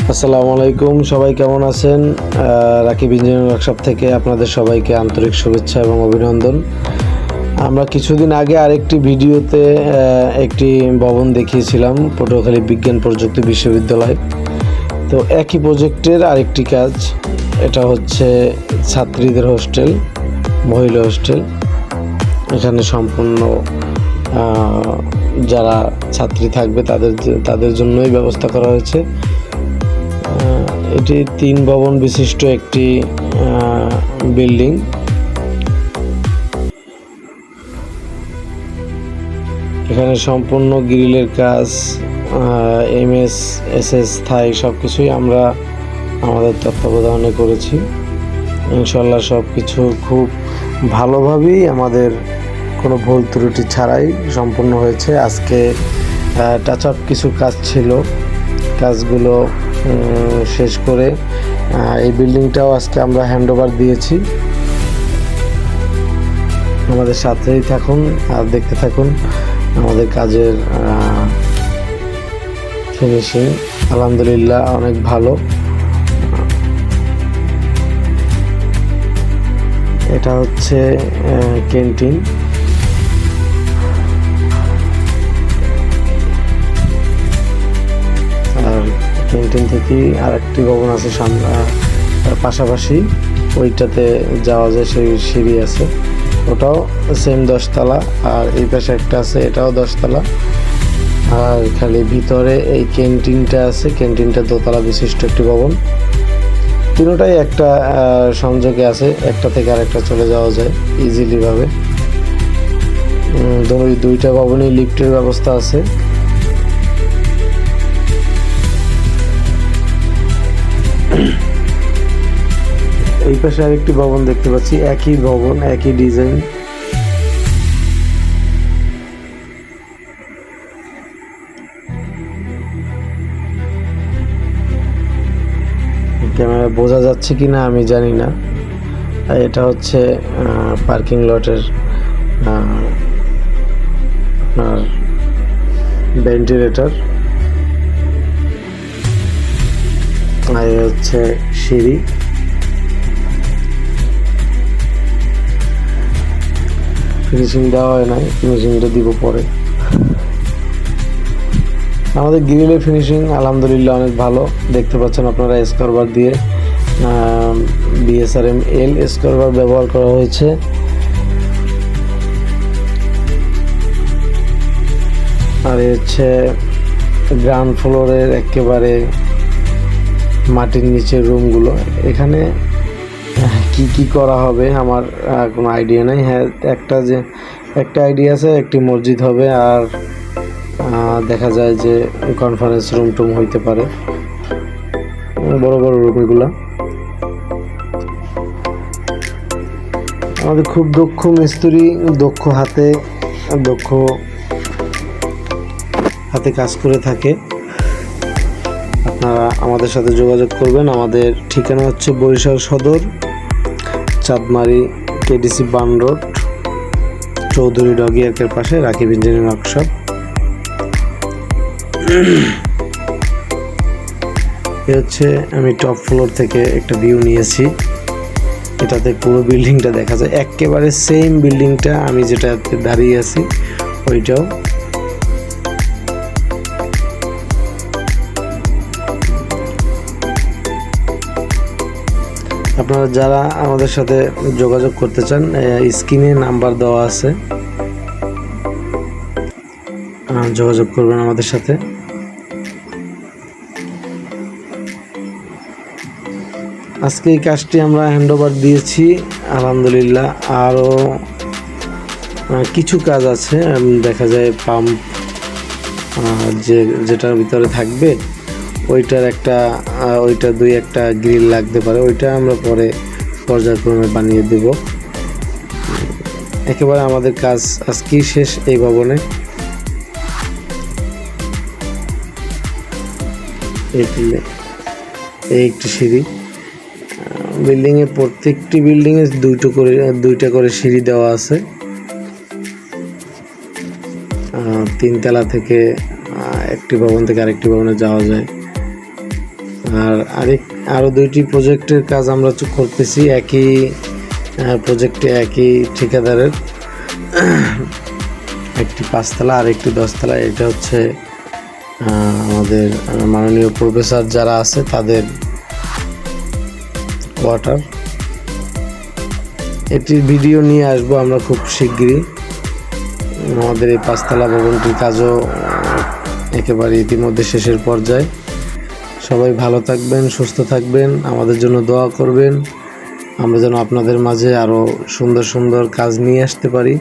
আসসালামু আলাইকুম, সবাই কেমন আছেন? রাকিব ইঞ্জিনিয়ারিং ওয়ার্কশপ থেকে আপনাদের সবাইকে আন্তরিক শুভেচ্ছা এবং অভিনন্দন। আমরা কিছুদিন আগে আরেকটি ভিডিওতে একটি ভবন দেখিয়েছিলাম, পটুয়াখালী বিজ্ঞান প্রযুক্তি বিশ্ববিদ্যালয়। তো একই প্রজেক্টের আরেকটি কাজ, এটা হচ্ছে ছাত্রীদের হোস্টেল, মহিলা হোস্টেল। এখানে সম্পূর্ণ যারা ছাত্রী থাকবে তাদের জন্যই ব্যবস্থা করা হয়েছে। এটি 3 ভবন বিশিষ্ট একটি বিল্ডিং। এখানে সম্পূর্ণ গ্রিলের কাজ, MS SS থাই সব কিছুই আমরা আমাদের তত্ত্বাবধানে করেছি। ইনশাল্লাহ সব কিছু খুব ভালোভাবেই আমাদের কোনো ভুল ত্রুটি ছাড়াই সম্পূর্ণ হয়েছে। আজকে টাচ আপ কিছু কাজ ছিল, কাজগুলো শেষ করে এই বিল্ডিংটাও আজকে আমরা হ্যান্ডওভার দিয়েছি। আমাদের সাথেই থাকুন আর দেখতে থাকুন আমাদের কাজের ফিনিশিং। আলহামদুলিল্লাহ অনেক ভালো। এটা হচ্ছে ক্যান্টিন। আর ক্যান্টিন থেকেই আরেকটি ভবন আছে পাশাপাশি, ওইটাতে যাওয়া যায়, সেই সিঁড়ি আছে, ওটাও সেম 10 তলা। আর এই পাশে একটা আছে, এটাও 10 তলা। আর খালি ভিতরে এই ক্যান্টিনটা আছে, ক্যান্টিনটা 2 তলা বিশিষ্ট একটি ভবন। তিনটাই একটা সংযোগে আছে, একটা থেকে আরেকটা চলে যাওয়া যায় ইজিলি ভাবে। দুইটা ভবনে লিফটের ব্যবস্থা আছে। এই পাশে আরেকটি ভবন দেখতে পাচ্ছি, একই ভবন, একই ডিজাইন। ক্যামেরা বোঝা যাচ্ছে কিনা আমি জানি না। এটা হচ্ছে পার্কিং লটের আপনার ভেন্টিলেটর। আর হচ্ছে সিঁড়ি। ফিনিশিং দেওয়া হয় নাই, ফিনিশিংটা দিব পরে। আমাদের গ্রিলের ফিনিশিং আলহামদুলিল্লাহ অনেক ভালো। দেখতে পাচ্ছেন আপনারা স্কোয়ার দিয়ে BSRM L স্কোয়ার ব্যবহার করা হয়েছে। আর হচ্ছে গ্রাউন্ড ফ্লোরের একেবারে মাটির নিচের রুমগুলো। এখানে কি কি করা হবে আমার কোনো আইডিয়া নেই। হ্যাঁ, একটা আইডিয়া আছে, একটি মসজিদ হবে। আর দেখা যায় যে কনফারেন্স রুম টুম হইতে পারে, বড় বড় রুমগুলো। আমাদের খুব দক্ষ মিস্ত্রি, দক্ষ হাতে কাজ করে থাকে। আপনারা আমাদের সাথে যোগাযোগ করবেন। আমাদের ঠিকানা হচ্ছে বরিশাল সদর, চাঁদমারি KDC বান রোড, চৌধুরী ডগি একের পাশে রাকিব ইঞ্জিনিয়ারিং ওয়ার্কশপ। এ হচ্ছে আমি টপ ফ্লোর থেকে একটা ভিউ নিয়েছি। এটাতে পুরো বিল্ডিংটা দেখা যায়, একেবারে সেম বিল্ডিংটা আমি যেটাতে দাঁড়িয়ে আছি ওইটাও। আপনারা যারা আমাদের সাথে যোগাযোগ করতে চান, স্ক্রিনে নাম্বার দেওয়া আছে, যোগাযোগ করবেন আমাদের সাথে। আজকে এই কাজটি আমরা হ্যান্ডওভার দিয়েছি আলহামদুলিল্লাহ। আরও কিছু কাজ আছে, দেখা যায় পাম্প যেটার ভিতরে থাকবে ওইটা 2-1টা গ্রিল লাগতে পারে, ওইটা আমরা পরে পর্যায়ক্রমে বানিয়ে দেব। একেবারে আমাদের কাজ আজকেই শেষ এই ভবনে। এই একটি সিঁড়ি। বিল্ডিংয়ে প্রত্যেকটি বিল্ডিংয়ে 2টা করে সিঁড়ি দেওয়া আছে। 3 তলা থেকে একটি ভবন থেকে আরেকটি ভবনে যাওয়া যায়। আর আরও 2টি প্রজেক্টের কাজ আমরা করতেছি একই প্রজেক্টে, একই ঠিকাদারের। একটি 5তলা আর একটি 10তলা। এটা হচ্ছে আমাদের মাননীয় প্রফেসর যারা আছে তাদের কোয়ার্টার। এটির ভিডিও নিয়ে আসবো আমরা খুব শিগগিরই। আমাদের এই 5তলা ভবনটির কাজও একেবারে ইতিমধ্যে শেষের পর্যায়ে। সবাই ভালো থাকবেন, সুস্থ থাকবেন, আমাদের জন্য দোয়া করবেন, আমরা যেন আপনাদের মাঝে আরও সুন্দর সুন্দর কাজ নিয়ে আসতে পারি।